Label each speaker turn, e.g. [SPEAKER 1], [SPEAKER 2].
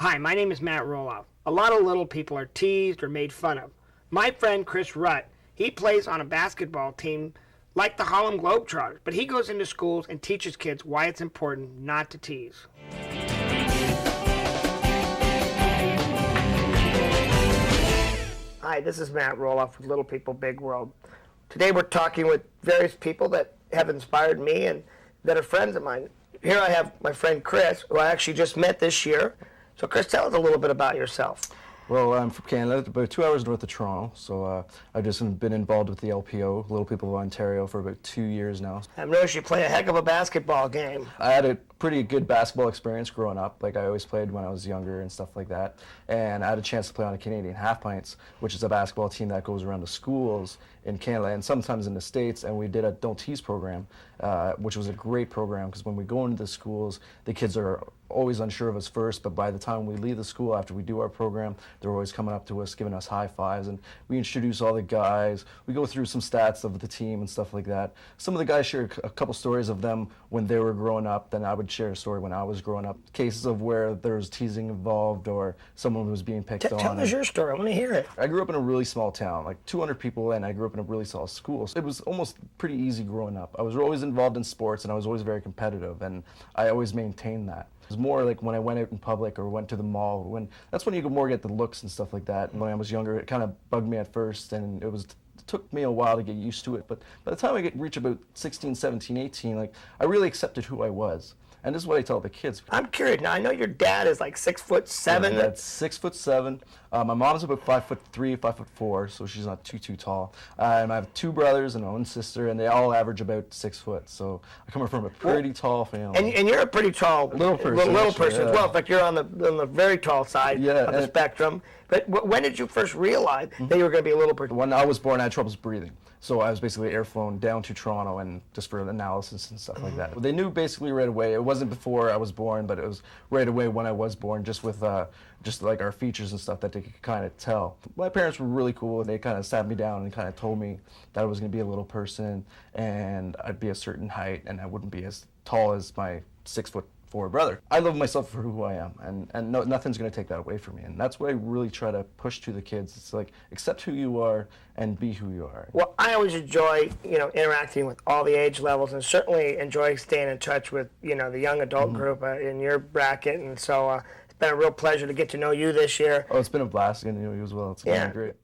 [SPEAKER 1] Hi, my name is Matt Roloff. A lot of little people are teased or made fun of. My friend Chris Rutte, he plays on a basketball team like the Harlem Globetrotters, but he goes into schools and teaches kids why it's important not to tease. Hi, this is Matt Roloff with Little People Big World. Today we're talking with various people that have inspired me and that are friends of mine. Here I have my friend Chris, who I actually just met this year. So Chris, tell us a little bit about yourself.
[SPEAKER 2] Well, I'm from Canada, about 2 hours north of Toronto, so I've just been involved with the LPO, Little People of Ontario, for about 2 years now.
[SPEAKER 1] I've noticed you play a heck of a basketball game.
[SPEAKER 2] I had a pretty good basketball experience growing up. Like, I always played when I was younger and stuff like that. And I had a chance to play on a Canadian Half Pints, which is a basketball team that goes around to schools in Canada and sometimes in the States. And we did a Don't Tease program, which was a great program because when we go into the schools, the kids are always unsure of us first, but by the time we leave the school after we do our program, they're always coming up to us, giving us high fives, and we introduce all the guys. We go through some stats of the team and stuff like that. Some of the guys share a couple stories of them when they were growing up, then I would share a story when I was growing up. Cases of where there was teasing involved or someone was being picked on.
[SPEAKER 1] Tell us your story, I want to hear it.
[SPEAKER 2] I grew up in a really small town, like 200 people, and I grew up in a really small school. So it was almost pretty easy growing up. I was always involved in sports and I was always very competitive, and I always maintained that. It was more like when I went out in public or went to the mall, that's when you could more get the looks and stuff like that. And when I was younger, it kind of bugged me at first, and it took me a while to get used to it. But by the time I reached about 16, 17, 18, like, I really accepted who I was. And this is what I tell the kids.
[SPEAKER 1] I'm curious. Now, I know your dad is like 6'7".
[SPEAKER 2] Yeah, that's 6'7". My mom's about 5'3", 5'4", so she's not too tall. And I have two brothers and my own sister, and they all average about 6 foot. So I come from a pretty tall family.
[SPEAKER 1] And you're a pretty tall
[SPEAKER 2] little person
[SPEAKER 1] as well. In fact, you're on the very tall side of the spectrum. But when did you first realize that you were going to be a little person?
[SPEAKER 2] When I was born, I had troubles breathing. So I was basically air-flown down to Toronto and just for analysis and stuff like that. They knew basically right away. It wasn't before I was born, but it was right away when I was born, just with just like our features and stuff that they could kind of tell. My parents were really cool. They kind of sat me down and kind of told me that I was going to be a little person and I'd be a certain height and I wouldn't be as tall as my 6'4" brother. I love myself for who I am, and nothing's going to take that away from me. And that's what I really try to push to the kids. It's like, accept who you are and be who you are.
[SPEAKER 1] Well, I always enjoy, interacting with all the age levels, and certainly enjoy staying in touch with, the young adult group in your bracket. And so it's been a real pleasure to get to know you this year.
[SPEAKER 2] Oh, it's been a blast getting to know you as well. It's been great.